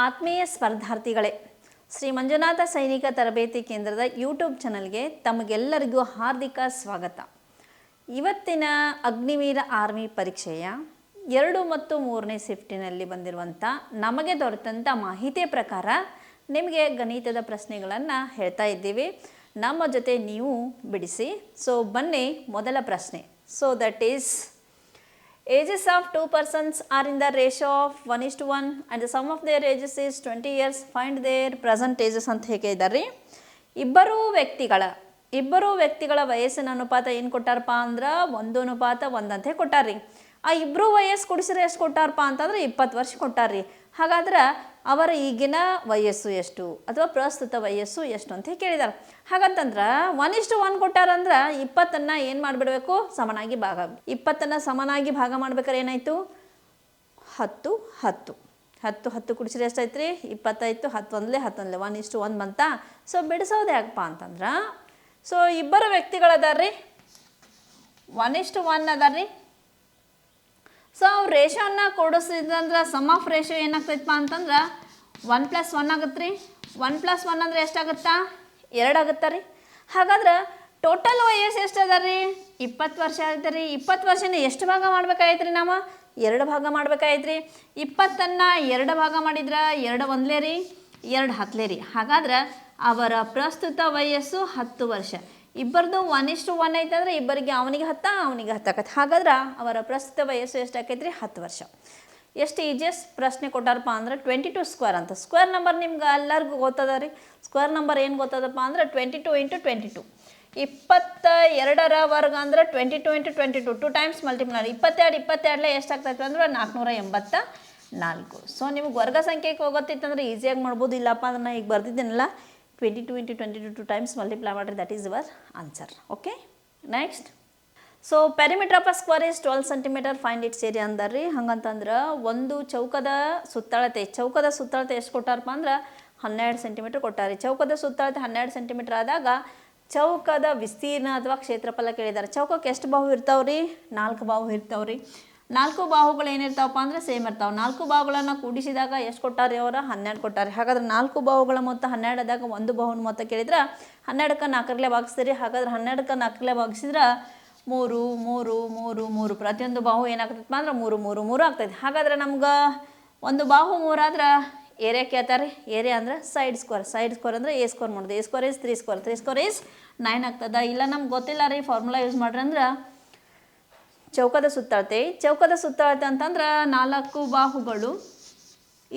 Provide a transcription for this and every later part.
ಆತ್ಮೀಯ ಸ್ಪರ್ಧಾರ್ಥಿಗಳೇ, ಶ್ರೀ ಮಂಜುನಾಥ ಸೈನಿಕ ತರಬೇತಿ ಕೇಂದ್ರದ ಯೂಟ್ಯೂಬ್ ಚಾನಲ್ಗೆ ತಮಗೆಲ್ಲರಿಗೂ ಹಾರ್ದಿಕ ಸ್ವಾಗತ. ಇವತ್ತಿನ ಅಗ್ನಿವೀರ ಆರ್ಮಿ ಪರೀಕ್ಷೆಯ 2 ಮತ್ತು 3ನೇ ಶಿಫ್ಟಿನಲ್ಲಿ ಬಂದಿರುವಂಥ ನಮಗೆ ದೊರೆತಂಥ ಮಾಹಿತಿಯ ಪ್ರಕಾರ ನಿಮಗೆ ಗಣಿತದ ಪ್ರಶ್ನೆಗಳನ್ನು ಹೇಳ್ತಾ ಇದ್ದೀವಿ. ನಮ್ಮ ಜೊತೆ ನೀವು ಬಿಡಿಸಿ. ಸೊ ಬನ್ನಿ, ಮೊದಲ ಪ್ರಶ್ನೆ. So that is ages of two persons are in the ratio of 1:1 and the sum of their ages is 20 years. Find their present ages ಅಂತ ಹೇಳಿದ್ದಾರೆ. ಇಬ್ಬರು ವ್ಯಕ್ತಿಗಳ ವಯಸ್ಸಿನ ಅನುಪಾತ ಏನು ಕೊಟ್ಟಾರಪ್ಪ ಅಂದ್ರೆ 1:1 ಅಂತ ಕೊಟ್ಟಾರ್ರಿ. ಆ ಇಬ್ಬರು ವಯಸ್ಸು ಕೂಡಿಸಿದ್ರೆ ಎಷ್ಟು ಕೊಟ್ಟಾರಪ್ಪ ಅಂತಂದ್ರೆ 20 ವರ್ಷ ಕೊಟ್ಟಾರ್ರಿ. ಹಾಗಾದ್ರೆ ಅವರ ಈಗಿನ ವಯಸ್ಸು ಎಷ್ಟು ಅಥವಾ ಪ್ರಸ್ತುತ ವಯಸ್ಸು ಎಷ್ಟು ಅಂತ ಕೇಳಿದಾರೆ. ಹಾಗಂತಂದ್ರೆ 1:1 ಕೊಟ್ಟಾರಂದ್ರೆ 20 ಏನು ಮಾಡಿಬಿಡ್ಬೇಕು, ಸಮನಾಗಿ 20 ಸಮನಾಗಿ ಭಾಗ ಮಾಡ್ಬೇಕಾದ್ರೆ ಏನಾಯಿತು, 10 ಕುಡಿಸಿದ್ರೆ ಎಷ್ಟಾಯ್ತು ರೀ, 20 ಆಯಿತು. 11 1:1 ಬಂತ. ಸೊ ಬಿಡಿಸೋದು ಯಾಕಪ್ಪ ಅಂತಂದ್ರೆ, ಸೊ ಇಬ್ಬರು ವ್ಯಕ್ತಿಗಳದಾರ್ರಿ, 1:1 ಅದಾರ್ರಿ. ಸೊ ಅವ್ರು ರೇಷೋನ್ನ ಕೊಡಿಸಿದಂದ್ರೆ ಸಮ್ ಆಫ್ ರೇಷೋ ಏನಾಗ್ತೈತಪ್ಪ ಅಂತಂದ್ರೆ 1+1 ಆಗುತ್ತೆ ರೀ. 1+1 ಅಂದರೆ ಎಷ್ಟಾಗುತ್ತಾ, 2 ಆಗುತ್ತಾ ರೀ. ಹಾಗಾದ್ರೆ ಟೋಟಲ್ ವಯಸ್ಸು ಎಷ್ಟು ಅದ ರೀ, 20 ವರ್ಷ ಆಯ್ತು ರೀ. 20 ವರ್ಷನ ಎಷ್ಟು ಭಾಗ ಮಾಡ್ಬೇಕಾಯ್ತು ರೀ, ನಾವು 2 ಭಾಗ ಮಾಡ್ಬೇಕಾಯ್ತು ರೀ. 20 2 ಭಾಗ ಮಾಡಿದ್ರೆ 2 1 ರೀ, 2 10 ರೀ. ಹಾಗಾದ್ರೆ ಅವರ ಪ್ರಸ್ತುತ ವಯಸ್ಸು 10 ವರ್ಷ. ಇಬ್ಬರದು 1:1 ಐತಂದ್ರೆ ಇಬ್ಬರಿಗೆ ಅವನಿಗೆ 10 ಆಕೈತೆ. ಹಾಗಾದ್ರೆ ಅವರ ಪ್ರಸ್ತುತ ವಯಸ್ಸು ಎಷ್ಟು ಆಕೈತೆ ರೀ, 10 ವರ್ಷ. ಎಷ್ಟು ಈಜಿಯಸ್ಟ್ ಪ್ರಶ್ನೆ ಕೊಟ್ಟಾರಪ್ಪ ಅಂದ್ರೆ 22 ಸ್ಕ್ವೇರ್ ಅಂತ. ಸ್ಕ್ವೇರ್ ನಂಬರ್ ನಿಮ್ಗೆ ಎಲ್ಲರಿಗೂ ಗೊತ್ತದ ರೀ. ಸ್ಕ್ವೇರ್ ನಂಬರ್ ಏನು ಗೊತ್ತದಪ್ಪ ಅಂದ್ರೆ 22 × 22. 22ರ ವರ್ಗ ಅಂದ್ರೆ 22 × 22 2 ಟೈಮ್ಸ್ ಮಲ್ಟಿಪ್ಲೈ. 22 ಎಷ್ಟಾಗ್ತೈತೆ ಅಂದ್ರೆ 484. ಸೊ ನಿಮ್ಗೆ ವರ್ಗ ಸಂಖ್ಯೆಗೆ ಹೋಗೋತ್ತಿತ್ತಂದ್ರೆ ಈಸಿಯಾಗಿ ಮಾಡ್ಬೋದು. ಇಲ್ಲಪ್ಪ ಅದನ್ನು ಈಗ ಬರ್ದಿದ್ದೀನಲ್ಲ, 22 × 22 2 ಟೈಮ್ಸ್ ಮಲ್ಟಿಪ್ಲೈ ಮಾಡಿರಿ, that is your answer. Okay, next. So perimeter of a square is 12 centimetre, find its area ಅಂದಾರ್ರಿ. ಹಂಗಂತಂದ್ರೆ ಒಂದು ಚೌಕದ ಸುತ್ತಳತೆ ಎಷ್ಟು ಕೊಟ್ಟಾರಪ್ಪ ಅಂದ್ರೆ 12 ಸೆಂಟಿಮೀಟರ್ ಕೊಟ್ಟಾರಿ. ಚೌಕದ ಸುತ್ತಳತೆ 12 ಸೆಂಟಿಮೀಟರ್ ಆದಾಗ ಚೌಕದ ವಿಸ್ತೀರ್ಣ ಅಥವಾ ಕ್ಷೇತ್ರಫಲ ಕೇಳಿದ್ದಾರೆ. ಚೌಕಕ್ಕೆ ಎಷ್ಟು ಬಾಹು ಇರ್ತಾವ್ರಿ, 4 ಬಾಹು ಇರ್ತಾವ್ರಿ. 4 ಬಾಹುಗಳು ಏನಿರ್ತಾವಪ್ಪ ಅಂದ್ರೆ ಸೇಮ್ ಇರ್ತಾವೆ. 4 ಬಾಹುಗಳನ್ನು ಕೂಡಿಸಿದಾಗ ಎಷ್ಟು ಕೊಟ್ಟಾರಿ, ಅವರ 12 ಕೊಟ್ಟಾರಿ. ಹಾಗಾದ್ರೆ 4 ಬಾಹುಗಳ ಮೊತ್ತ 12 ಆದಾಗ ಒಂದು ಬಾಹುನ ಮೊತ್ತ ಕೇಳಿದ್ರೆ 12ಕ್ಕೆ 4 ಭಾಗಿಸ್ತೀರಿ. ಹಾಗಾದ್ರೆ 12ಕ್ಕೆ 4 ಭಾಗಿಸಿದ್ರೆ 3 3 3 3 ಪ್ರತಿಯೊಂದು ಬಾಹು ಏನಾಗ್ತೈತಪ್ಪ ಅಂದ್ರೆ 3 3 3 ಆಗ್ತೈತೆ. ಹಾಗಾದ್ರೆ ನಮ್ಗೆ ಒಂದು ಬಾಹು 3 ಆದ್ರೆ ಏರಿಯಾ ಕೇಳ್ತಾರೆ. ಏರಿಯಾ ಅಂದ್ರೆ ಸೈಡ್ ಸ್ಕ್ವೇರ್ ಅಂದ್ರೆ A ಸ್ಕ್ವೇರ್ ಮಾಡೋದು. A square is 3 square is 9 ಆಗ್ತದ. ಇಲ್ಲ ನಮ್ಗೆ ಗೊತ್ತಿಲ್ಲ ರೀ, ಫಾರ್ಮುಲಾ ಯೂಸ್ ಮಾಡ್ರಿ ಅಂದ್ರೆ ಚೌಕದ ಸುತ್ತಳತೆ ಅಂತಂದ್ರೆ 4 ಬಾಹುಗಳು.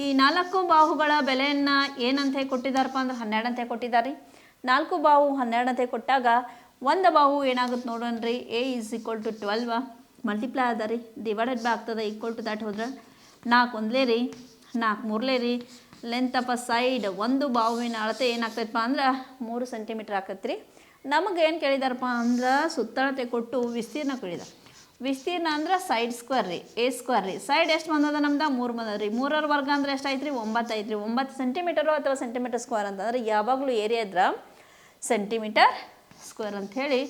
ಈ 4 ಬಾಹುಗಳ ಬೆಲೆಯನ್ನು ಏನಂತ ಕೊಟ್ಟಿದ್ದಾರಪ್ಪ ಅಂದ್ರೆ 12 ಅಂತ ಕೊಟ್ಟಿದ್ದಾರೆ. 4 ಬಾಹು 12 ಅಂತ ಕೊಟ್ಟಾಗ ಒಂದು ಬಾಹು ಏನಾಗುತ್ತೆ ನೋಡೋಣ್ರಿ, A = 12 ಮಲ್ಟಿಪ್ಲೈ ಅದ ರೀ, ಡಿವೈಡೆಡ್ ಬೈ ಆಗ್ತದೆ, ಈಕ್ವಲ್ ಟು ದ್ಯಾಟ್ ಹೋದ್ರೆ 4 1 ರೀ, 4 3 ರೀ. ಲೆಂತ್ ಆಫ್ ಅ ಸೈಡ್, ಒಂದು ಬಾಹುವಿನ ಅಳತೆ ಏನಾಗ್ತೈತಪ್ಪ ಅಂದ್ರೆ 3 ಸೆಂಟಿಮೀಟರ್ ಆಕೈತೆ ರೀ. ನಮಗೆ ಏನು ಕೇಳಿದಾರಪ್ಪ ಅಂದ್ರೆ ಸುತ್ತಳತೆ ಕೊಟ್ಟು ವಿಸ್ತೀರ್ಣ ಕೇಳಿದಾರೆ. ವಿಸ್ತೀರ್ಣ ಅಂದ್ರೆ ಸೈಡ್ ಸ್ಕ್ವೇರ್ ರೀ, A ಸ್ಕ್ವೇರ್ ರೀ. ಸೈಡ್ ಎಷ್ಟು ಬಂದದ ನಮ್ದು 3 ಬಂದದ ರೀ. 3ರ ವರ್ಗ ಅಂದ್ರೆ ಎಷ್ಟು ಐತ್ರಿ, 9 ಐತ್ರಿ. 9 ಸೆಂಟಿಮೀಟರು ಅಥವಾ ಸೆಂಟಿಮೀಟರ್ ಸ್ಕ್ವೇರ್ ಅಂತಂದ್ರೆ ಯಾವಾಗಲೂ ಏರಿಯಾ ಇದ್ರೆ ಸೆಂಟಿಮೀಟರ್ ಸ್ಕ್ವೇರ್ ಅಂತ ಹೇಳಿ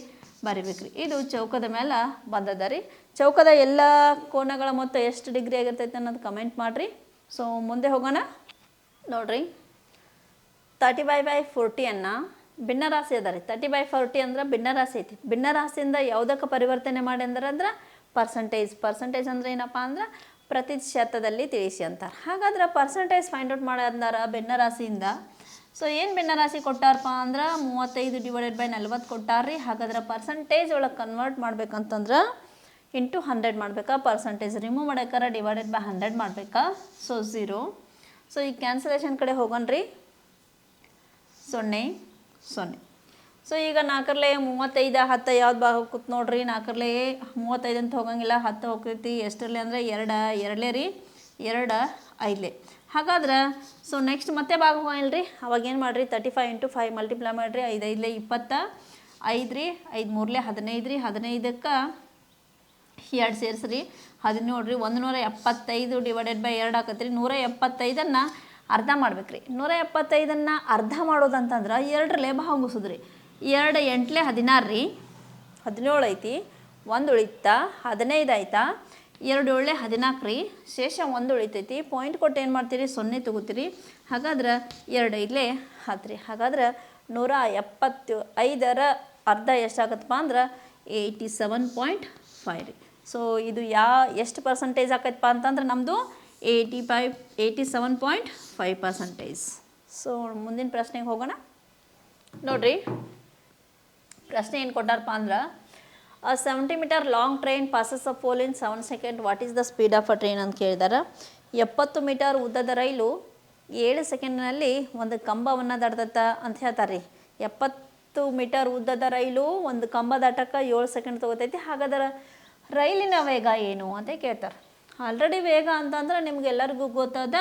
ಬರಿಬೇಕ್ರಿ. ಇದು ಚೌಕದ ಮೇಲೆ ಬಂದದ ರೀ. ಚೌಕದ ಎಲ್ಲ ಕೋನಗಳ ಮೊತ್ತ ಎಷ್ಟು ಡಿಗ್ರಿ ಆಗಿರ್ತೈತೆ ಅನ್ನೋದು ಕಮೆಂಟ್ ಮಾಡಿರಿ. ಸೊ ಮುಂದೆ ಹೋಗೋಣ. ನೋಡ್ರಿ, 30/40 ಭಿನ್ನರಾಶಿ ಅದ ರೀ. 30/40 ಅಂದ್ರೆ ಭಿನ್ನರಾಶಿ ಐತಿ. ಭಿನ್ನರಾಶಿಯಿಂದ ಯಾವುದಕ್ಕೆ ಪರಿವರ್ತನೆ ಮಾಡಿ ಅಂದ್ರೆ ಪರ್ಸೆಂಟೇಜ್ ಅಂದ್ರೆ ಏನಪ್ಪ ಅಂದ್ರೆ ಪ್ರತಿಶತದಲ್ಲಿ ತಿಳಿಸಿ ಅಂತಾರೆ. ಹಾಗಾದ್ರೆ ಪರ್ಸೆಂಟೇಜ್ ಫೈಂಡ್ ಔಟ್ ಮಾಡಂದಾರ ಭಿನ್ನರಾಶಿಯಿಂದ. ಸೊ ಏನು ಭಿನ್ನರಾಶಿ ಕೊಟ್ಟಾರಪ್ಪ ಅಂದ್ರೆ 35 / 40 ಕೊಟ್ಟಾರ್ರಿ. ಹಾಗಾದ್ರೆ ಪರ್ಸೆಂಟೇಜ್ ಒಳಗೆ ಕನ್ವರ್ಟ್ ಮಾಡ್ಬೇಕಂತಂದ್ರೆ ಇಂಟು 100 ಮಾಡ್ಬೇಕಾ, ಪರ್ಸೆಂಟೇಜ್ ರಿಮೂವ್ ಮಾಡ್ಯಾಕಾರ ಡಿವೈಡೆಡ್ ಬೈ 100 ಮಾಡ್ಬೇಕಾ. ಸೊ 0. ಸೊ ಈ ಕ್ಯಾನ್ಸಲೇಷನ್ ಕಡೆ ಹೋಗೋಣ್ರಿ. 0 0. ಸೊ ಈಗ 4ರಲ್ಲಿ 35 10 ಯಾವ್ದು ಭಾಗ ಹೋಗುತ್ತೆ ನೋಡ್ರಿ. 4ರಲ್ಲಿ 35 ಅಂತ ಹೋಗಂಗಿಲ್ಲ, 10 ಹೋಗ್ತೈತಿ. ಎಷ್ಟರಲ್ಲಿ ಅಂದರೆ 2 ರೀ, 2 5. ಹಾಗಾದ್ರೆ ಸೊ ನೆಕ್ಸ್ಟ್ ಮತ್ತೆ ಭಾಗ ಹೋಗಿಲ್ರಿ. ಅವಾಗ ಏನು ಮಾಡಿರಿ, 35 × 5 ಮಲ್ಟಿಪ್ಲೈ ಮಾಡಿರಿ. 5 5 20, 5 ರೀ, 5 3 15 ರೀ. 15ಕ್ಕೆ 2 ಸೇರಿಸ್ರಿ, 17 ರೀ. 175 ಡಿವೈಡೆಡ್ ಬೈ 2 ಆಕತ್ರಿ. 175 ಅರ್ಧ ಮಾಡ್ಬೇಕ್ರಿ. 175 ಅರ್ಧ ಮಾಡೋದಂತಂದ್ರೆ 2ರಲ್ಲಿ ಭಾಗಿಸೋದ್ರಿ. 2 8 16 ರೀ, 17 ಐತಿ. 1 ಉಳಿತಾ, 15 ಆಯ್ತಾ. 2 ಏಳೆ 14 ರೀ, ಶೇಷ 1 ಉಳಿತೈತಿ. ಪಾಯಿಂಟ್ ಕೊಟ್ಟು ಏನು ಮಾಡ್ತೀರಿ, 0 ತಗೋತೀರಿ. ಹಾಗಾದ್ರೆ 2 5 10 ರೀ. ಹಾಗಾದ್ರೆ 175ರ ಅರ್ಧ ಎಷ್ಟಾಗತ್ತಪ್ಪ ಅಂದ್ರೆ 87.5 ರೀ. ಸೊ ಇದು ಎಷ್ಟು ಪರ್ಸೆಂಟೇಜ್ ಆಕೈತಪ್ಪ ಅಂತಂದ್ರೆ ನಮ್ಮದು 87.5%. ಸೊ ಮುಂದಿನ ಪ್ರಶ್ನೆಗೆ ಹೋಗೋಣ. ನೋಡಿರಿ, ಪ್ರಶ್ನೆ ಏನು ಕೊಟ್ಟಾರಪ್ಪ ಅಂದ್ರೆ, a 70 meter long train passes a pole in 7 seconds. What is the speed of a train ಅಂತ ಕೇಳಿದಾರೆ. 70 ಮೀಟರ್ ಉದ್ದದ ರೈಲು 7 ಸೆಕೆಂಡ್ನಲ್ಲಿ ಒಂದು ಕಂಬವನ್ನು ದಾಟ್ತತ್ತ ಅಂತ ಹೇಳ್ತಾರೆ ರೀ. 70 ಮೀಟರ್ ಉದ್ದದ ರೈಲು ಒಂದು ಕಂಬ ದಾಟಕ್ಕೆ 7 ಸೆಕೆಂಡ್ ತೊಗೋತೈತಿ. ಹಾಗಾದ್ರೆ ರೈಲಿನ ವೇಗ ಏನು ಅಂತ ಕೇಳ್ತಾರೆ. ಆಲ್ರೆಡಿ ವೇಗ ಅಂತಂದ್ರೆ ನಿಮ್ಗೆಲ್ಲರಿಗೂ ಗೊತ್ತಾದ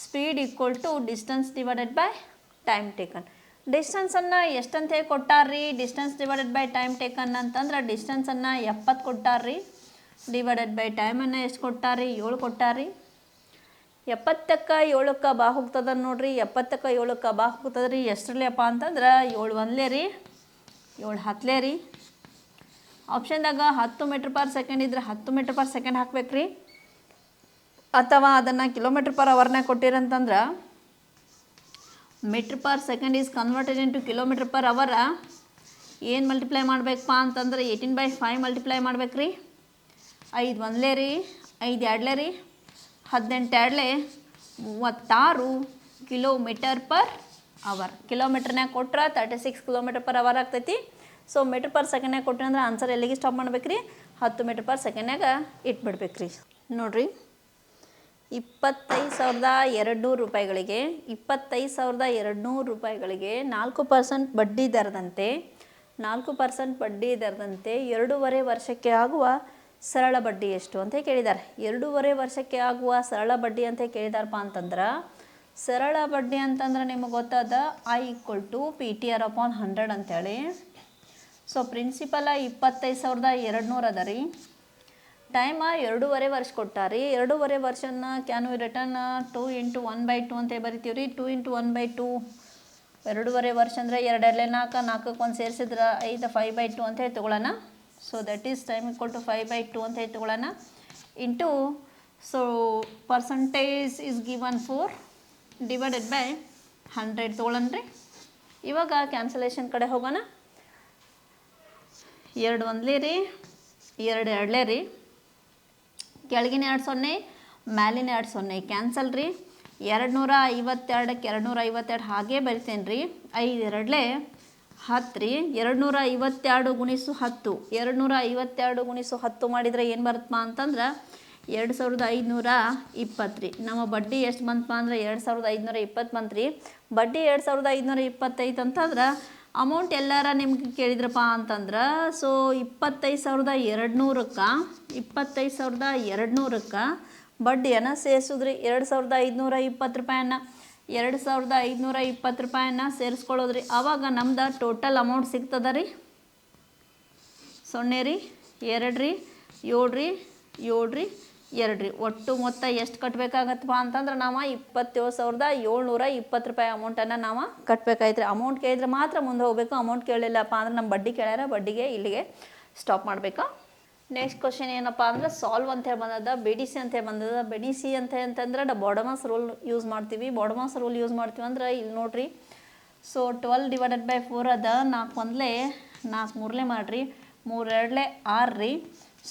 speed equal to distance divided by time taken. ಡಿಸ್ಟೆನ್ಸನ್ನು ಎಷ್ಟಂತ ಹೇಳಿ ಕೊಟ್ಟಾರ್ರಿ, distance divided by time taken ಅಂತಂದ್ರೆ ಡಿಸ್ಟೆನ್ಸನ್ನು 70 ಕೊಟ್ಟಾರ್ರಿ, ಡಿವೈಡೆಡ್ ಬೈ ಟೈಮನ್ನು ಎಷ್ಟು ಕೊಟ್ಟಾರ್ರಿ, 7 ಕೊಟ್ಟಾರ್ರಿ. 70ಕ್ಕೆ 7ಕ್ಕೆ ಬಾ ಹೋಗ್ತದ ನೋಡ್ರಿ, 70ಕ್ಕೆ 7ಕ್ಕೆ ಬಾ ಹೋಗ್ತದ ರೀ. ಎಷ್ಟರಲ್ಲಪ್ಪ ಅಂತಂದ್ರೆ 7 1 ರೀ, 7 10 ರೀ. ಆಪ್ಷನ್ದಾಗ 10 ಮೀಟ್ರ್ ಪರ್ ಸೆಕೆಂಡ್ ಇದ್ರೆ 10 ಮೀಟ್ರ್ ಪರ್ ಸೆಕೆಂಡ್ ಹಾಕ್ಬೇಕು ರೀ. ಅಥವಾ ಅದನ್ನು ಕಿಲೋಮೀಟ್ರ್ ಪರ್ ಅವರ್ನಾಗ ಕೊಟ್ಟಿರಂತಂದ್ರೆ metre per second is converted into kilometre per hour ಏನು ಮಲ್ಟಿಪ್ಲೈ ಮಾಡಬೇಕಪ್ಪ ಅಂತಂದ್ರೆ 18/5 ಮಲ್ಟಿಪ್ಲೈ ಮಾಡ್ಬೇಕು ರೀ. 5 1 ರೀ, 5 2 ರೀ, 18 2 36 ಕಿಲೋಮೀಟರ್ ಪರ್ ಅವರ್. ಕಿಲೋಮೀಟ್ರ್ನಾಗ ಕೊಟ್ರೆ 36 ಕಿಲೋಮೀಟರ್ ಪರ್ ಅವರ್ ಆಗ್ತೈತಿ. ಸೊ ಮೀಟ್ರ್ ಪರ್ ಸೆಕೆಂಡ್ನಾಗ ಕೊಟ್ರಿ ಅಂದ್ರೆ ಆನ್ಸರ್ ಎಲ್ಲಿಗೆ ಸ್ಟಾಪ್ ಮಾಡ್ಬೇಕು ರೀ, 10 ಮೀಟ್ರ್ ಪರ್ ಸೆಕೆಂಡ್ನಾಗ ಇಟ್ಬಿಡ್ಬೇಕು ರೀ. ನೋಡಿರಿ, 25,200 ರೂಪಾಯಿಗಳಿಗೆ 25,200 ರೂಪಾಯಿಗಳಿಗೆ 4% ಬಡ್ಡಿ ದರದಂತೆ 4% ಬಡ್ಡಿ ದರದಂತೆ 2.5 ವರ್ಷಕ್ಕೆ ಆಗುವ ಸರಳ ಬಡ್ಡಿ ಎಷ್ಟು ಅಂತ ಕೇಳಿದ್ದಾರೆ. 2.5 ವರ್ಷಕ್ಕೆ ಆಗುವ ಸರಳ ಬಡ್ಡಿ ಅಂತ ಕೇಳಿದಾರಪ್ಪ ಅಂತಂದ್ರೆ, ಸರಳ ಬಡ್ಡಿ ಅಂತಂದ್ರೆ ನಿಮಗೆ ಗೊತ್ತಾದ I = PTR/100 ಅಂತೇಳಿ. ಸೊ ಪ್ರಿನ್ಸಿಪಲ 25,200 ಅದ ರೀ. ಟೈಮ 2.5 ವರ್ಷ ಕೊಟ್ಟಾರಿ. 2.5 ವರ್ಷನ ಕ್ಯಾನ್ ವಿ ರಿಟರ್ನ್ 2 × 1/2 ಅಂತ ಬರಿತೀವಿ ರೀ. 2 × 1/2 2.5 ವರ್ಷ ಅಂದರೆ 2 2 4 4ಕ್ಕೆ 1 ಸೇರಿಸಿದ್ರೆ 5 5/2 ಅಂತ ಹೇಳಿ ತೊಗೊಳ್ಳೋಣ. ಸೊ ದಟ್ ಈಸ್ ಟೈಮ್ = 5/2 ಅಂತ ಹೇಳಿ ತೊಗೊಳ್ಳೋಣ. Into so percentage is given 4 divided by 100 ತೊಗೊಳ್ಳೋಣ ರೀ. ಇವಾಗ ಕ್ಯಾನ್ಸಲೇಷನ್ ಕಡೆ ಹೋಗೋಣ. 2 1 ರೀ, 2 2 ರೀ, ಕೆಳಗಿನ 2 0, ಮ್ಯಾಲಿನ 2 0 ಕ್ಯಾನ್ಸಲ್ ರೀ. 252ಕ್ಕೆ 252 ಹಾಗೇ ಬರಿತೇನೆ ರೀ. 5 2 10 ರೀ. 252 ಗುಣಿಸು 10, 252 × 10 ಮಾಡಿದರೆ ಏನು ಬರುತ್ತಪ್ಪ ಅಂತಂದ್ರೆ 2520 ರೀ. ನಮ್ಮ ಬಡ್ಡಿ ಎಷ್ಟು ಬಂತಪ್ಪ ಅಂದ್ರೆ 2520 ಬಂತು ರೀ. ಬಡ್ಡಿ 2525 ಅಂತಂದ್ರೆ ಅಮೌಂಟ್ ಎಲ್ಲಾರ ನಿಮ್ಗೆ ಕೇಳಿದ್ರಪ್ಪ ಅಂತಂದ್ರೆ, ಸೊ 25,200ಕ್ಕೆ ಬಡ್ಡಿಯನ್ನು ಸೇರಿಸಿದ್ರಿ. 2,520 ರೂಪಾಯಿಯನ್ನು 2,520 ರೂಪಾಯಿಯನ್ನು ಸೇರಿಸ್ಕೊಳ್ಳೋದ್ರಿ. ಆವಾಗ ನಮ್ದು ಟೋಟಲ್ ಅಮೌಂಟ್ ಸಿಗ್ತದ ರೀ 0 ರೀ, 2 ರೀ, 7 ರೀ, 7 ರೀ, 2 ರೀ. ಒಟ್ಟು ಮೊತ್ತ ಎಷ್ಟು ಕಟ್ಟಬೇಕಾಗತ್ತಪ್ಪ ಅಂತಂದ್ರೆ ನಾವು 27,720 ರೂಪಾಯಿ ಅಮೌಂಟನ್ನು ನಾವು ಕಟ್ಟಬೇಕಾಯ್ತು ರೀ. ಅಮೌಂಟ್ ಕೇಳಿದ್ರೆ ಮಾತ್ರ ಮುಂದೆ ಹೋಗಬೇಕು. ಅಮೌಂಟ್ ಕೇಳಿಲ್ಲಪ್ಪ ಅಂದ್ರೆ ನಮ್ಮ ಬಡ್ಡಿ ಕೇಳ್ಯಾರ, ಬಡ್ಡಿಗೆ ಇಲ್ಲಿಗೆ ಸ್ಟಾಪ್ ಮಾಡಬೇಕು. ನೆಕ್ಸ್ಟ್ ಕ್ವಶನ್ ಏನಪ್ಪ ಅಂದ್ರೆ ಸಾಲ್ವ್ ಅಂತೇಳಿ ಬಂದದ, BDC ಅಂತೇಳಿ ಬಂದದ. BDC ಅಂತಂದ್ರೆ ಬಾಡಮಸ್ ರೂಲ್ ಯೂಸ್ ಮಾಡ್ತೀವಿ. ಬಾಡಮಸ್ ರೂಲ್ ಯೂಸ್ ಮಾಡ್ತೀವಿ ಅಂದ್ರೆ ಇಲ್ಲಿ ನೋಡಿರಿ. ಸೊ 12 ಡಿವೈಡೆಡ್ ಬೈ 4 ಅದ. 4 1 4 3 ಮಾಡಿರಿ, 3 2 6 ರೀ.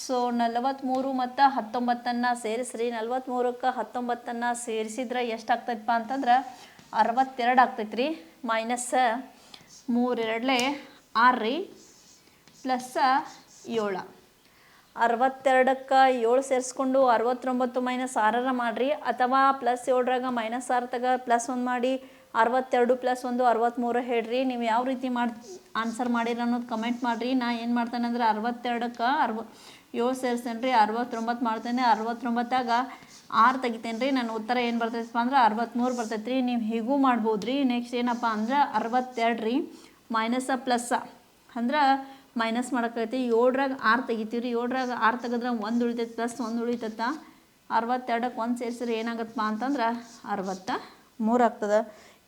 ಸೊ 43 ಮತ್ತು 19 ಸೇರಿಸ್ರಿ. 43ಕ್ಕೆ 19 ಸೇರಿಸಿದ್ರೆ ಎಷ್ಟಾಗ್ತೈತಪ್ಪ ಅಂತಂದ್ರೆ 62 ಆಗ್ತೈತೆ ರೀ. ಮೈನಸ್ 3 2 6 ರೀ, ಪ್ಲಸ್ 7. 62ಕ್ಕೆ 7 ಸೇರಿಸ್ಕೊಂಡು 69 - 6 ಮಾಡಿರಿ. ಅಥವಾ ಪ್ಲಸ್ 7ರಾಗ -6 ತಗ ಪ್ಲಸ್ 1 ಮಾಡಿ 62 + 1 63 ಹೇಳ್ರಿ. ನೀವು ಯಾವ ರೀತಿ ಆನ್ಸರ್ ಮಾಡಿರಿ ಅನ್ನೋದು ಕಮೆಂಟ್ ಮಾಡಿರಿ. ನಾ ಏನು ಮಾಡ್ತೇನೆ ಅಂದರೆ 62ಕ್ಕೆ 7 ಸೇರಿಸ್ತೇನೆ ರೀ, 69 ಮಾಡ್ತೇನೆ. 69ಆಗ 6 ತೆಗಿತೇನೆ ರೀ. ನನ್ನ ಉತ್ತರ ಏನು ಬರ್ತೈತಪ್ಪ ಅಂದ್ರೆ 63 ಬರ್ತೈತೆ ರೀ. ನೀವು ಹೀಗೂ ಮಾಡ್ಬೋದು ರೀ. ನೆಕ್ಸ್ಟ್ ಏನಪ್ಪ ಅಂದ್ರೆ 62 ರೀ, ಮೈನಸ್ ಪ್ಲಸ್ ಅಂದ್ರೆ ಮೈನಸ್ ಮಾಡೋಕ್ಕೈತಿ. 7ರಾಗ 6 ತೆಗಿತೀವಿ ರೀ. 7ರಾಗ 6 ತೆಗೆದ್ರೆ 1 ಉಳಿತೈತೆ, ಪ್ಲಸ್ 1 ಉಳಿತೈತ. 62ಕ್ಕೆ 1 ಸೇರಿಸಿದ್ರೆ ಏನಾಗತ್ತಪ್ಪ ಅಂತಂದ್ರೆ 63 ಆಗ್ತದೆ.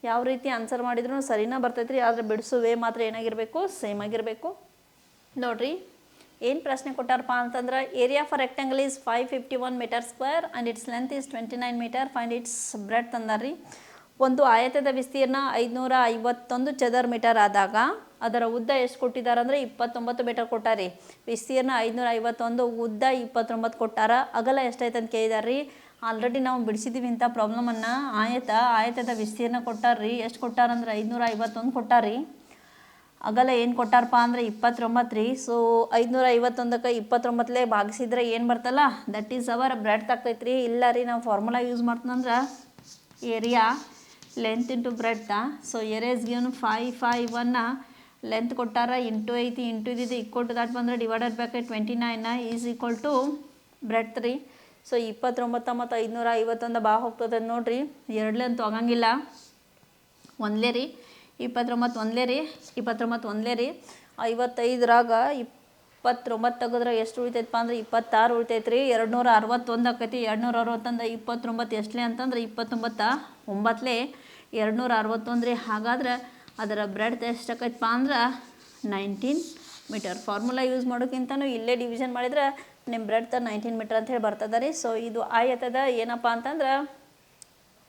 ಯಾವ ರೀತಿ ಆನ್ಸರ್ ಮಾಡಿದ್ರು ಸರಿನಾ ಬರ್ತೈತೆ ರೀ. ಆದರೆ ಬಿಡಿಸೋ ವೇ ಮಾತ್ರ ಏನಾಗಿರಬೇಕು, ಸೇಮ್ ಆಗಿರಬೇಕು. ನೋಡಿರಿ, ಏನು ಪ್ರಶ್ನೆ ಕೊಟ್ಟಾರಪ್ಪ ಅಂತಂದ್ರೆ area for rectangle is 551 metre square and its length is 29 metre find its breadth ತಂದಾರ್ರಿ. ಒಂದು ಆಯತದ ವಿಸ್ತೀರ್ಣ 551 ಚದರ ಮೀಟರ್ ಆದಾಗ ಅದರ ಉದ್ದ ಎಷ್ಟು ಕೊಟ್ಟಿದ್ದಾರೆ ಅಂದರೆ 29 ಮೀಟರ್ ಕೊಟ್ಟಾರಿ. ವಿಸ್ತೀರ್ಣ 551, ಉದ್ದ 29 ಕೊಟ್ಟಾರ. ಅಗಲ ಎಷ್ಟೈತೆ ಅಂತ ಕೇಳಿದಾರೆ ರೀ. ಆಲ್ರೆಡಿ ನಾವು ಬಿಡಿಸಿದ್ದೀವಿ ಇಂಥ ಪ್ರಾಬ್ಲಮನ್ನು. ಆಯತದ ವಿಸ್ತೀರ್ಣ ಕೊಟ್ಟಾರ್ರಿ. ಎಷ್ಟು ಕೊಟ್ಟಾರಂದ್ರೆ 551 ಕೊಟ್ಟಾರಿ. ಅಗಲ ಏನು ಕೊಟ್ಟಾರಪ್ಪ ಅಂದರೆ 29 ರೀ. ಸೊ 551ಕ್ಕೆ 29 ಭಾಗಿಸಿದ್ರೆ ಏನು ಬರ್ತಲ್ಲ, ದಟ್ ಈಸ್ ಅವರ್ ಬ್ರೆಡ್ ಆಗ್ತೈತೆ ರೀ. ಇಲ್ಲ ರೀ ನಾವು ಫಾರ್ಮುಲಾ ಯೂಸ್ ಮಾಡ್ತಂದ್ರೆ area length into breadth. So area is given 551 length ಕೊಟ್ಟಾರ, ಇಂಟು ಐತಿ, ಇಂಟು ಇದ್ದಿದ್ದು ಈಕ್ವಲ್ ಟು ದಾಟ್ ಬಂದರೆ divided by 29 is equal to breadth ರೀ. ಸೊ 29 ಮತ್ತು 551 ಬಾ ಹೋಗ್ತದೆ ನೋಡಿರಿ. ಎರಡ್ಲಂತೂ ಆಗಂಗಿಲ್ಲ, ಒಂದ್ಲೇ ರೀ. 29 ಒಂದ್ಲೇ ರೀ, 29 ಒಂದ್ಲೇ ರೀ. 55ರಾಗ 29 ತೆಗೆದ್ರೆ ಎಷ್ಟು ಉಳಿತೈತಪ್ಪ ಅಂದ್ರೆ 26 ಉಳಿತೈತೆ ರೀ. 261 ಆಕೈತಿ. 261 29 ಎಷ್ಟಲೇ ಅಂತಂದ್ರೆ 29 9ಲೇ 261 ರೀ. ಹಾಗಾದ್ರೆ ಅದರ ಬ್ರೆಡ್ ಎಷ್ಟು ಆಕೈತಪ್ಪ ಅಂದ್ರೆ 19 ಮೀಟರ್. ಫಾರ್ಮುಲಾ ಯೂಸ್ ಮಾಡೋಕ್ಕಿಂತನೂ ಇಲ್ಲೇ ಡಿವಿಷನ್ ಮಾಡಿದ್ರೆ ನಿಮ್ಮ ಬ್ರೆಡ್ 19 ಮೀಟರ್ ಅಂತ ಹೇಳಿ ಬರ್ತದೆ ರೀ. ಸೊ ಇದು ಆಯತದ ಏನಪ್ಪ ಅಂತಂದ್ರೆ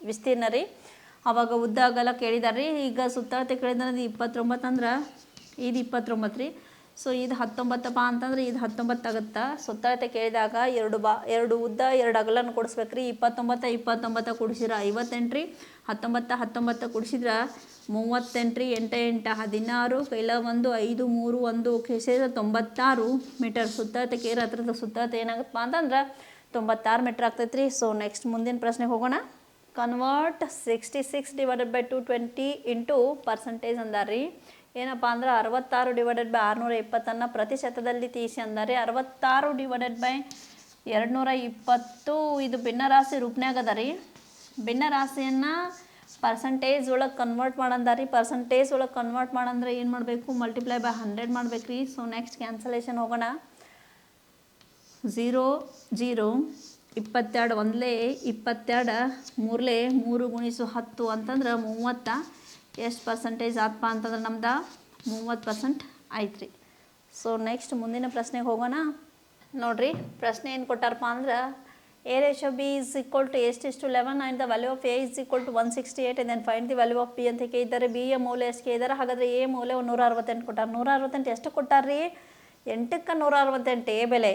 ವಿಸ್ತೀರ್ಣ ರೀ. ಅವಾಗ ಉದ್ದ ಅಗಲ ಕೇಳಿದಾರೆ ರೀ. ಈಗ ಸುತ್ತಳತೆ ಕೇಳಿದ್ರೆ 29 ಅಂದ್ರೆ ಇದು 29 ರೀ. ಸೊ ಇದು 19ಪ್ಪ ಅಂತಂದ್ರೆ ಇದು 19 ಆಗುತ್ತಾ. ಸುತ್ತಳತೆ ಕೇಳಿದಾಗ ಎರಡು ಉದ್ದ 2 ಅಗಲನ್ನು ಕೊಡಿಸ್ಬೇಕು ರೀ. 29 ಕೂಡಿಸಿದ್ರೆ 58 ರೀ. 19 ಕೂಡಿಸಿದ್ರೆ 38 ರೀ. 8 16 ಕೈಲ 1 5 3 1 ಸೇರಿದ್ರೆ 96 ಮೀಟರ್. ಸುತ್ತಳತೆ ಕೇರ್ ಹತ್ರದ ಸುತ್ತಳತೆ ಏನಾಗುತ್ತಪ್ಪ ಅಂತಂದ್ರೆ 96 ಮೀಟರ್ ಆಗ್ತೈತೆ ರೀ. ಸೊ ನೆಕ್ಸ್ಟ್ ಮುಂದಿನ ಪ್ರಶ್ನೆಗೆ ಹೋಗೋಣ. Convert 66 divided by 220 into percentage ಅಂದಾರ್ರಿ. ಏನಪ್ಪ ಅಂದ್ರೆ 66 ಡಿವೈಡೆಡ್ ಬೈ 620 ಪ್ರತಿಶತದಲ್ಲಿ ತೀಸಿ ಅಂದಾರೆ. 66 ಡಿವೈಡೆಡ್ ಬೈ 220 ಇದು ಭಿನ್ನರಾಶಿ ರೂಪನ್ಯಾಗ ಅದ ರೀ. ಭಿನ್ನರಾಶಿಯನ್ನು ಪರ್ಸಂಟೇಜ್ ಒಳಗೆ ಕನ್ವರ್ಟ್ ಮಾಡಂದಾರಿ. ಪರ್ಸಂಟೇಜ್ ಒಳಗೆ ಕನ್ವರ್ಟ್ ಮಾಡಂದ್ರೆ ಏನು ಮಾಡಬೇಕು, ಮಲ್ಟಿಪ್ಲೈ ಬೈ 100 ಮಾಡ್ಬೇಕು ರೀ. ಸೊ ನೆಕ್ಸ್ಟ್ ಕ್ಯಾನ್ಸಲೇಷನ್ ಹೋಗೋಣ. 0 0 22 ಒಂದ್ಲೇ 22 3ಲೇ 3 ಗುಣಿಸು 10 ಅಂತಂದ್ರೆ 30. ಎಷ್ಟು ಪರ್ಸಂಟೇಜ್ ಆತಪ್ಪ ಅಂತಂದ್ರೆ ನಮ್ದು 30% ಆಯ್ತು ರೀ. ಸೊ ನೆಕ್ಸ್ಟ್ ಮುಂದಿನ ಪ್ರಶ್ನೆಗೆ ಹೋಗೋಣ. ನೋಡಿರಿ ಪ್ರಶ್ನೆ ಏನು ಕೊಟ್ಟಾರಪ್ಪ ಅಂದ್ರೆ A ratio B is equal to8:11 and the value of A is equal to 168 and then find the value of B ಅಂತ ಕೇಳಿದ್ದಾರೆ. B ಯ ಮೌಲ್ಯ ಎಷ್ಟು ಕೇಳಿದ್ದಾರೆ. ಹಾಗಾದರೆ A ಮೌಲ್ಯ 168 ಕೊಟ್ಟಾರೆ. 168 ಎಷ್ಟು ಕೊಟ್ಟಾರ್ರಿ? 8ಕ್ಕೆ 168 A ಬೆಲೆ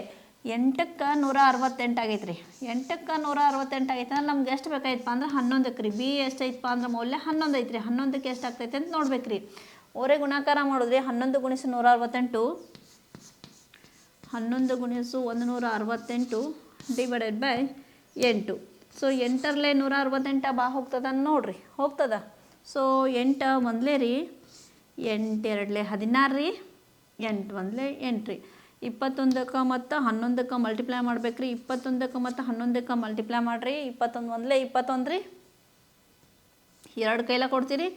8ಕ್ಕೆ 168 ಆಗೈತೆ ರೀ. 8ಕ್ಕೆ 168 ಆಗೈತೆ ಅಂದ್ರೆ ನಮ್ಗೆ ಎಷ್ಟು ಬೇಕಾಯ್ತಪ್ಪ ಅಂದ್ರೆ 11ಕ್ಕೆ ರೀ. ಬಿ ಎಷ್ಟು ಐತಪ್ಪ ಅಂದ್ರೆ ಮೌಲ್ಯ 11 ಐತೆ ರೀ. 11ಕ್ಕೆ ಎಷ್ಟು ಆಗ್ತೈತೆ ಅಂತ ನೋಡ್ಬೇಕು ರೀ. ಓರೆ ಗುಣಾಕಾರ ಮಾಡಿದ್ರಿ. 11 ಗುಣಿಸು 168 11 ಗುಣಿಸು 168 ಡಿವೈಡೆಡ್ ಬೈ 8. ಸೊ 8ರಲ್ಲೇ 168 ಬಾ ಹೋಗ್ತದ ನೋಡ್ರಿ, ಹೋಗ್ತದ. ಸೊ 8 ಒಂದ್ಲೇ ರೀ, 8 2ಲೇ 16 ರೀ, 8 1ಲೇ 8 ರೀ. 21ಕ್ಕೆ ಮತ್ತು 11ಕ್ಕೆ ಮಲ್ಟಿಪ್ಲೈ ಮಾಡ್ಬೇಕು ರೀ. 21ಕ್ಕೆ ಮತ್ತು 11ಕ್ಕೆ ಮಲ್ಟಿಪ್ಲೈ ಮಾಡಿರಿ. 21 ಒಂದ್ಲೇ 21 ರೀ, 2 ಕೈಲ ಕೊಡ್ತೀರಿ.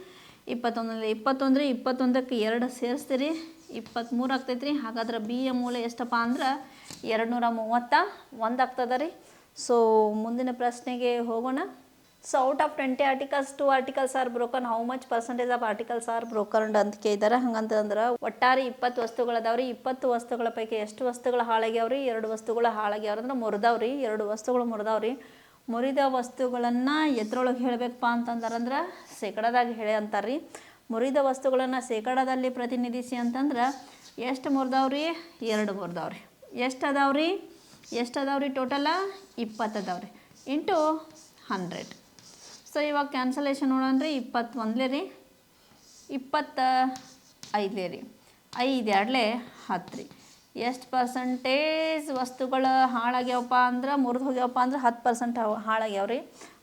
21 21 ರೀ. 21ಕ್ಕೆ 2 ಸೇರಿಸ್ತೀರಿ, 23 ಆಗ್ತೈತೆ ರೀ. ಹಾಗಾದ್ರೆ ಬಿ ಯ ಮೌಲ್ಯ ಎಷ್ಟಪ್ಪ ಅಂದ್ರೆ 231 ಆಗ್ತದೆ ರೀ. ಸೊ ಮುಂದಿನ ಪ್ರಶ್ನೆಗೆ ಹೋಗೋಣ. So out of 20 articles 2 articles are broken, how much percentage of articles are brokened ಅಂತ ಕೇಳಿದ್ದಾರೆ. ಹಂಗಂತಂದ್ರೆ ಒಟ್ಟಾರೆ 20 ವಸ್ತುಗಳದಾವ್ರಿ. 20 ವಸ್ತುಗಳ ಪೈಕಿ ಎಷ್ಟು ವಸ್ತುಗಳು ಹಾಳಾಗ್ಯಾವ್ರಿ? 2 ವಸ್ತುಗಳು ಹಾಳಾಗ್ಯಾವ್ರಿ ಅಂದ್ರೆ ಮುರಿದಾವ್ರಿ. 2 ವಸ್ತುಗಳು ಮುರಿದಾವ್ರಿ. ಮುರಿದ ವಸ್ತುಗಳನ್ನು ಎದ್ರೊಳಗೆ ಹೇಳಬೇಕಪ್ಪ ಅಂತಂದ್ರೆ ಶೇಕಡಾದಾಗ ಹೇಳಿ ಅಂತಾರೆ ರೀ. ಮುರಿದ ವಸ್ತುಗಳನ್ನು ಶೇಕಡಾದಲ್ಲಿ ಪ್ರತಿನಿಧಿಸಿ ಅಂತಂದ್ರೆ ಎಷ್ಟು ಮುರಿದಾವ್ರಿ? 2 ಮುರಿದಾವ್ರಿ. ಎಷ್ಟು ಅದಾವ್ರಿ ಟೋಟಲ? 20 ಅದಾವ್ರಿ ಇಂಟು 100. ಸೊ ಇವಾಗ ಕ್ಯಾನ್ಸಲೇಷನ್ ನೋಡೋಣ್ರಿ. 21ಲೇ ರೀ, 25ಲೇ ರೀ, 5 2ಲೇ 10 ರೀ. ಎಷ್ಟು ಪರ್ಸಂಟೇಜ್ ವಸ್ತುಗಳು ಹಾಳಾಗ್ಯಾವಪ್ಪ ಅಂದ್ರೆ ಮುರಿದು ಹೋಗ್ಯಾವಪ್ಪ ಅಂದ್ರೆ 10% ಹಾಳಾಗ್ಯಾವ್ರಿ.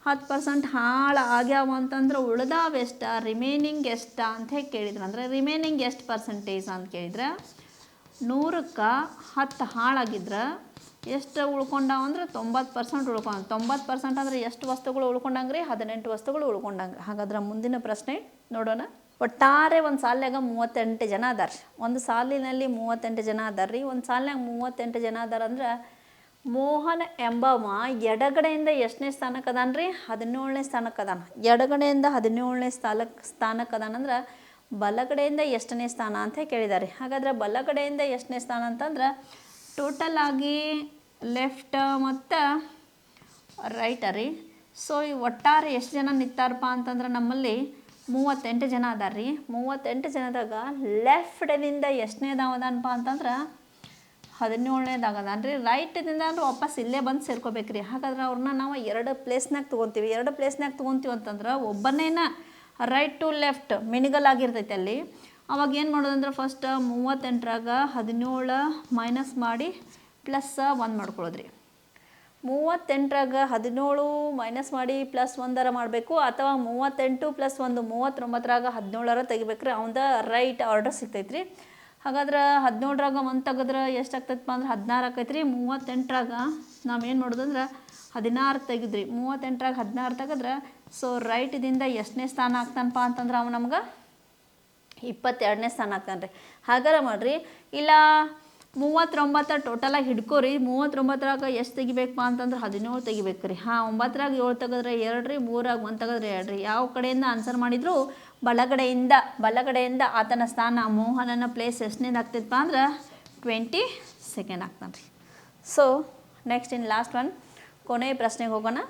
10% ಹಾಳಾಗ್ಯಾವ ಅಂತಂದ್ರೆ ಉಳ್ದಾವ ಎಷ್ಟು, ರಿಮೈನಿಂಗ್ ಎಷ್ಟು ಅಂತ ಹೇಗೆ ಕೇಳಿದ್ರು ಅಂದ್ರೆ ರಿಮೈನಿಂಗ್ ಎಷ್ಟು ಪರ್ಸಂಟೇಜ್ ಅಂತ ಕೇಳಿದ್ರೆ 100ಕ್ಕೆ 10 ಹಾಳಾಗಿದ್ರೆ ಎಷ್ಟು ಉಳ್ಕೊಂಡಾವ ಅಂದ್ರೆ 90% ಉಳ್ಕೊಂಡು. 90% ಅಂದರೆ ಎಷ್ಟು ವಸ್ತುಗಳು ಉಳ್ಕೊಂಡಂಗೆ ರೀ? 18 ವಸ್ತುಗಳು ಉಳ್ಕೊಂಡಂಗೆ. ಹಾಗಾದ್ರೆ ಮುಂದಿನ ಪ್ರಶ್ನೆ ನೋಡೋಣ. ಒಟ್ಟಾರೆ ಒಂದು ಸಾಲಿನಾಗ 38 ಜನ ಅದಾರ. ಒಂದು ಸಾಲಿನಲ್ಲಿ 38 ಜನ ಅದಾರ ರೀ. ಒಂದು ಸಾಲಿನಾಗ 38 ಜನ ಅದಾರ ಅಂದ್ರೆ ಮೋಹನ್ ಎಂಬವ ಎಡಗಡೆಯಿಂದ ಎಷ್ಟನೇ ಸ್ಥಾನಕ್ಕೆ ಅದಾನ ರೀ? 17ನೇ ಸ್ಥಾನಕ್ಕೆ ಅದಾನ. ಎಡಗಡೆಯಿಂದ 17ನೇ ಸ್ಥಾನಕ್ಕೆ ಅದಾನಂದ್ರೆ ಬಲಗಡೆಯಿಂದ ಎಷ್ಟನೇ ಸ್ಥಾನ ಅಂತ ಕೇಳಿದ್ದಾರೆ. ಹಾಗಾದ್ರೆ ಬಲಗಡೆಯಿಂದ ಎಷ್ಟನೇ ಸ್ಥಾನ ಅಂತಂದ್ರೆ ಟೋಟಲ್ ಆಗಿ ಲೆಫ್ಟ್ ಮತ್ತು ರೈಟ್ ರೀ. ಸೊ ಈ ಒಟ್ಟಾರೆ ಎಷ್ಟು ಜನ ನಿಂತಾರಪ್ಪ ಅಂತಂದ್ರೆ ನಮ್ಮಲ್ಲಿ 38 ಜನ ಅದಾರ ರೀ. 38 ಜನದಾಗ ಲೆಫ್ಟ್ನಿಂದ ಎಷ್ಟನೇದಾವದನಪ್ಪ ಅಂತಂದ್ರೆ 17ನೇದಾಗದಾನ ರೀ. ರೈಟ್ದಿಂದ ಅಂದ್ರೆ ವಾಪಸ್ ಇಲ್ಲೇ ಬಂದು ಸೇರ್ಕೋಬೇಕು ರೀ. ಹಾಗಾದ್ರೆ ಅವ್ರನ್ನ ನಾವು 2 ಪ್ಲೇಸ್ನಾಗ ತೊಗೊತೀವಿ. 2 ಪ್ಲೇಸ್ನಾಗ ತೊಗೊತೀವಿ ಅಂತಂದ್ರೆ ಒಬ್ಬನೇನ ರೈಟ್ ಟು ಲೆಫ್ಟ್ ಮಿನಿಗಲ್ ಆಗಿರ್ತೈತೆ ಅಲ್ಲಿ. ಅವಾಗ ಏನು ಮಾಡೋದಂದ್ರೆ ಫಸ್ಟ್ 38ರಾಗ 17 ಮೈನಸ್ ಮಾಡಿ ಪ್ಲಸ್ 1 ಮಾಡ್ಕೊಳ್ಳೋದ್ರಿ. 38ರಾಗ 17 ಮೈನಸ್ ಮಾಡಿ ಪ್ಲಸ್ 1 ಮಾಡಬೇಕು, ಅಥವಾ 38 ಪ್ಲಸ್ 1 39ರಾಗ 17 ತೆಗಿಬೇಕ್ರಿ. ಅವಂದ ರೈಟ್ ಆರ್ಡರ್ ಸಿಗ್ತೈತ್ರಿ. ಹಾಗಾದ್ರೆ 17ರಾಗ 1 ತೆಗೆದ್ರೆ ಎಷ್ಟು ಆಗ್ತೈತಪ್ಪ ಅಂದ್ರೆ 16 ಆಕೈತ್ರಿ. 38ರಾಗ ನಾವೇನು ಮಾಡೋದಂದ್ರೆ 16 ತೆಗಿದ್ರಿ. 38ರಾಗ 16 ತೆಗೆದ್ರೆ ಸೊ ರೈಟ್ದಿಂದ ಎಷ್ಟನೇ ಸ್ಥಾನ ಆಗ್ತಾನಪ್ಪ ಅಂತಂದ್ರೆ ಅವ ನಮ್ಗೆ 22ನೇ ಸ್ಥಾನ ಆಗ್ತಾನೆ ರೀ. ಹಾಗಾರ ಮಾಡಿರಿ. ಇಲ್ಲ 39 ಟೋಟಲಾಗಿ ಹಿಡ್ಕೋರಿ. 39ರಾಗ ಎಷ್ಟು ತೆಗಿಬೇಕಪ್ಪ ಅಂತಂದ್ರೆ 17 ತೆಗಿಬೇಕು ರೀ. 9ರಾಗ 7 ತೆಗೆದ್ರೆ 2 ರೀ. 3ರಾಗ 1 ತೆಗೆದ್ರೆ 2 ರೀ. ಯಾವ ಕಡೆಯಿಂದ ಆನ್ಸರ್ ಮಾಡಿದ್ರು ಬಲಗಡೆಯಿಂದ ಆತನ ಸ್ಥಾನ ಮೋಹನನ ಪ್ಲೇಸ್ ಎಷ್ಟನೇದು ಆಗ್ತೈತಪ್ಪ ಅಂದ್ರೆ 22nd ಆಗ್ತಾನೆ ರೀ. So next in last one ಕೊನೆಯ ಪ್ರಶ್ನೆಗೆ ಹೋಗೋಣ.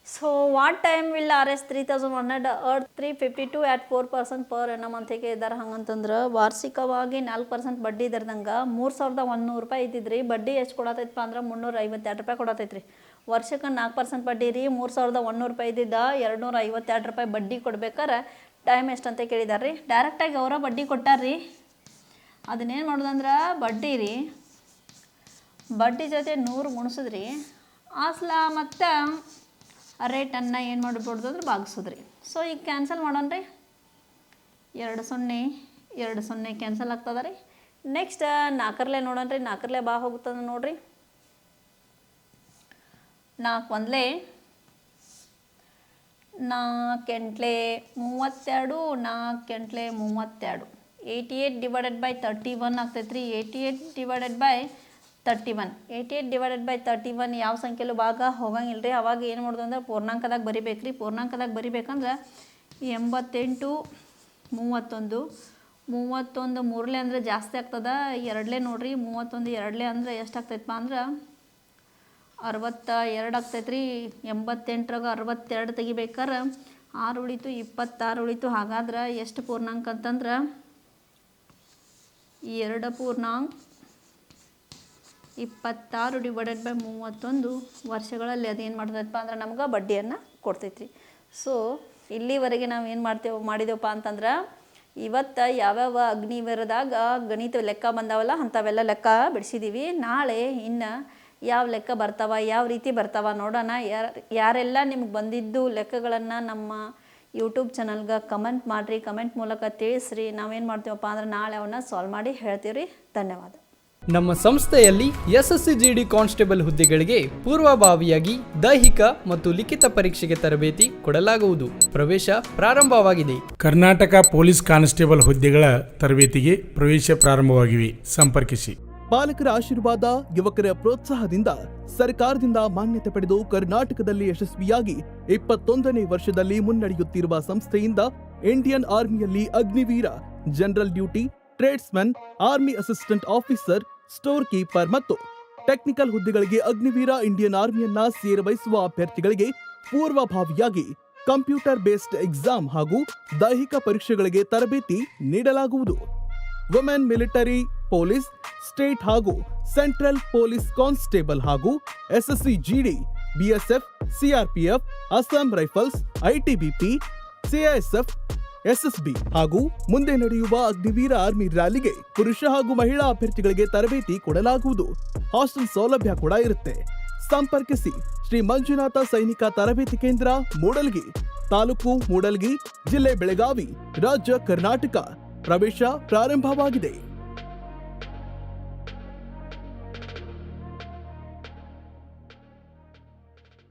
So what time will RS 3100 earn 352 at 4% per annum ಅಂತ ಹೇಗೆ ಇದ್ದಾರೆ. ಹಂಗಂತಂದ್ರೆ ವಾರ್ಷಿಕವಾಗಿ 4% ಬಡ್ಡಿ ದರದಂಗೆ 3100 ರೂಪಾಯಿ ಇದ್ದಿದ್ರಿ. ಬಡ್ಡಿ ಎಷ್ಟು ಕೊಡತೈತಪ್ಪ ಅಂದ್ರೆ 352 ರೂಪಾಯಿ ಕೊಡತೈತ್ರಿ. ವರ್ಷಕ್ಕೆ 4% ಬಡ್ಡಿ ರೀ. 3100 ರೂಪಾಯಿ ಇದ್ದಿದ್ದ 252 ರೂಪಾಯಿ ಬಡ್ಡಿ ಕೊಡ್ಬೇಕಾರೆ ಟೈಮ್ ಎಷ್ಟಂತ ಕೇಳಿದಾರೆ ರೀ. ಡೈರೆಕ್ಟಾಗಿ ಅವರ ಬಡ್ಡಿ ಕೊಟ್ಟಾರ್ರಿ. ಅದನ್ನೇನು ಮಾಡೋದಂದ್ರೆ ಬಡ್ಡಿ ಜೊತೆ 100 ಗುಣಿಸಿದ್ರಿ. ಆಸ್ಲ ಮತ್ತು ರೇಟನ್ನು ಏನು ಮಾಡಿಬಿಡ್ದು ಅಂದ್ರೆ ಭಾಗಿಸೋದ್ರಿ. ಸೊ ಈಗ ಕ್ಯಾನ್ಸಲ್ ಮಾಡೋಣ ರೀ. 2 0 ಕ್ಯಾನ್ಸಲ್ ಆಗ್ತದೆ ರೀ. ನೆಕ್ಸ್ಟ್ 4 ನೋಡೋಣ ರೀ. 4 ಬಾ ಹೋಗ್ತದೆ ನೋಡಿರಿ. 4 1 4 8 32 4 8 32 88 ಡಿವೈಡೆಡ್ ಬೈ 31 ಆಗ್ತೈತೆ ರೀ. 88 ಡಿವೈಡೆಡ್ ಬೈ 31 ಯಾವ ಸಂಖ್ಯೆಲೂ ಭಾಗ ಹೋಗಂಗಿಲ್ಲ ರೀ. ಅವಾಗ ಏನು ಮಾಡೋದು ಅಂದ್ರೆ ಪೂರ್ಣಾಂಕದಾಗ ಬರಿಬೇಕು ರೀ. ಪೂರ್ಣಾಂಕದಾಗ ಬರಿಬೇಕಂದ್ರೆ 88 31 3 ಅಂದರೆ ಜಾಸ್ತಿ ಆಗ್ತದೆ. 2 ನೋಡಿರಿ. 31 2 ಅಂದರೆ ಎಷ್ಟು ಆಗ್ತೈತಪ್ಪ ಅಂದ್ರೆ 62 ಆಗ್ತೈತೆ ರೀ. 88ರಾಗ 62 ತೆಗಿಬೇಕಾರೆ 6 ಉಳಿತು 26 ಉಳಿತು. ಹಾಗಾದ್ರೆ ಎಷ್ಟು ಪೂರ್ಣಾಂಕ ಅಂತಂದ್ರೆ 2 ಪೂರ್ಣಾಂಕ 26 ಡಿವೈಡೆಡ್ ಬೈ 31 ವರ್ಷಗಳಲ್ಲಿ ಅದೇನು ಮಾಡ್ತೈತಪ್ಪ ಅಂದ್ರೆ ನಮ್ಗೆ ಬಡ್ಡಿಯನ್ನು ಕೊಡ್ತೈತ್ರಿ. ಸೊ ಇಲ್ಲಿವರೆಗೆ ನಾವು ಏನು ಮಾಡಿದೆವಪ್ಪ ಅಂತಂದ್ರೆ ಇವತ್ತು ಯಾವ್ಯಾವ ಅಗ್ನಿವೀರದಾಗ ಗಣಿತ ಲೆಕ್ಕ ಬಂದಾವಲ್ಲ ಅಂಥವೆಲ್ಲ ಲೆಕ್ಕ ಬಿಡಿಸಿದ್ದೀವಿ. ನಾಳೆ ಇನ್ನು ಯಾವ ಲೆಕ್ಕ ಬರ್ತಾವ, ಯಾವ ರೀತಿ ಬರ್ತಾವ ನೋಡೋಣ. ಯಾರೆಲ್ಲ ನಿಮ್ಗೆ ಬಂದಿದ್ದು ಲೆಕ್ಕಗಳನ್ನು ನಮ್ಮ ಯೂಟ್ಯೂಬ್ ಚಾನಲ್ಗೆ ಕಮೆಂಟ್ ಮಾಡಿರಿ. ಕಮೆಂಟ್ ಮೂಲಕ ತಿಳಿಸ್ರಿ. ನಾವೇನು ಮಾಡ್ತೀವಪ್ಪ ಅಂದ್ರೆ ನಾಳೆ ಅವನ್ನ ಸಾಲ್ವ್ ಮಾಡಿ ಹೇಳ್ತೀವಿ ರೀ. ಧನ್ಯವಾದ. ನಮ್ಮ ಸಂಸ್ಥೆಯಲ್ಲಿ SSC-GD ಕಾನ್ಸ್ಟೇಬಲ್ ಹುದ್ದೆಗಳಿಗೆ ಪೂರ್ವಭಾವಿಯಾಗಿ ದೈಹಿಕ ಮತ್ತು ಲಿಖಿತ ಪರೀಕ್ಷೆಗೆ ತರಬೇತಿ ಕೊಡಲಾಗುವುದು. ಪ್ರವೇಶ ಪ್ರಾರಂಭವಾಗಿದೆ. ಕರ್ನಾಟಕ ಪೊಲೀಸ್ ಕಾನ್ಸ್ಟೇಬಲ್ ಹುದ್ದೆಗಳ ತರಬೇತಿಗೆ ಪ್ರವೇಶ ಪ್ರಾರಂಭವಾಗಿವೆ. ಸಂಪರ್ಕಿಸಿ. ಪಾಲಕರ ಆಶೀರ್ವಾದ, ಯುವಕರ ಪ್ರೋತ್ಸಾಹದಿಂದ ಸರ್ಕಾರದಿಂದ ಮಾನ್ಯತೆ ಪಡೆದು ಕರ್ನಾಟಕದಲ್ಲಿ ಯಶಸ್ವಿಯಾಗಿ 21ನೇ ವರ್ಷದಲ್ಲಿ ಮುನ್ನಡೆಯುತ್ತಿರುವ ಸಂಸ್ಥೆಯಿಂದ ಇಂಡಿಯನ್ ಆರ್ಮಿಯಲ್ಲಿ Agniveer, general duty, tradesman, army assistant officer, store keeper ಮತ್ತು ಟೆಕ್ನಿಕಲ್ ಹುದ್ದೆಗಳಿಗೆ ಅಗ್ನಿವೀರ ಇಂಡಿಯನ್ ಆರ್ಮಿಯನ್ನ ಸೇರಬಯಸುವ ಅಭ್ಯರ್ಥಿಗಳಿಗೆ ಪೂರ್ವಭಾವಿಯಾಗಿ ಕಂಪ್ಯೂಟರ್ ಬೇಸ್ಡ್ ಎಕ್ಸಾಮ್ ಹಾಗೂ ದೈಹಿಕ ಪರೀಕ್ಷೆಗಳಿಗೆ ತರಬೇತಿ ನೀಡಲಾಗುವುದು. ವುಮೆನ್ ಮಿಲಿಟರಿ, ಪೊಲೀಸ್, ಸ್ಟೇಟ್ ಹಾಗೂ ಸೆಂಟ್ರಲ್ ಪೊಲೀಸ್ ಕಾನ್ಸ್ಟೇಬಲ್ ಹಾಗೂ SSC-GD, BSF, CRPF, Assam rifles, ITBP, CISF, SSB ಹಾಗೂ ಮುಂದೆ ನಡೆಯುವ ಅಗ್ನಿವೀರ ಆರ್ಮಿ ರ್ಯಾಲಿಗೆ ಪುರುಷ ಹಾಗೂ ಮಹಿಳಾ ಅಭ್ಯರ್ಥಿಗಳಿಗೆ ತರಬೇತಿ ಕೊಡಲಾಗುವುದು. ಹಾಸ್ಟೆಲ್ ಸೌಲಭ್ಯ ಕೂಡ ಇರುತ್ತೆ. ಸಂಪರ್ಕಿಸಿ. ಶ್ರೀ ಮಂಜುನಾಥ ಸೈನಿಕ ತರಬೇತಿ ಕೇಂದ್ರ, ಮೂಡಲ್ಗಿ, ತಾಲೂಕು ಮೂಡಲ್ಗಿ, ಜಿಲ್ಲೆ ಬೆಳಗಾವಿ, ರಾಜ್ಯ ಕರ್ನಾಟಕ. ಪ್ರವೇಶ ಪ್ರಾರಂಭವಾಗಿದೆ.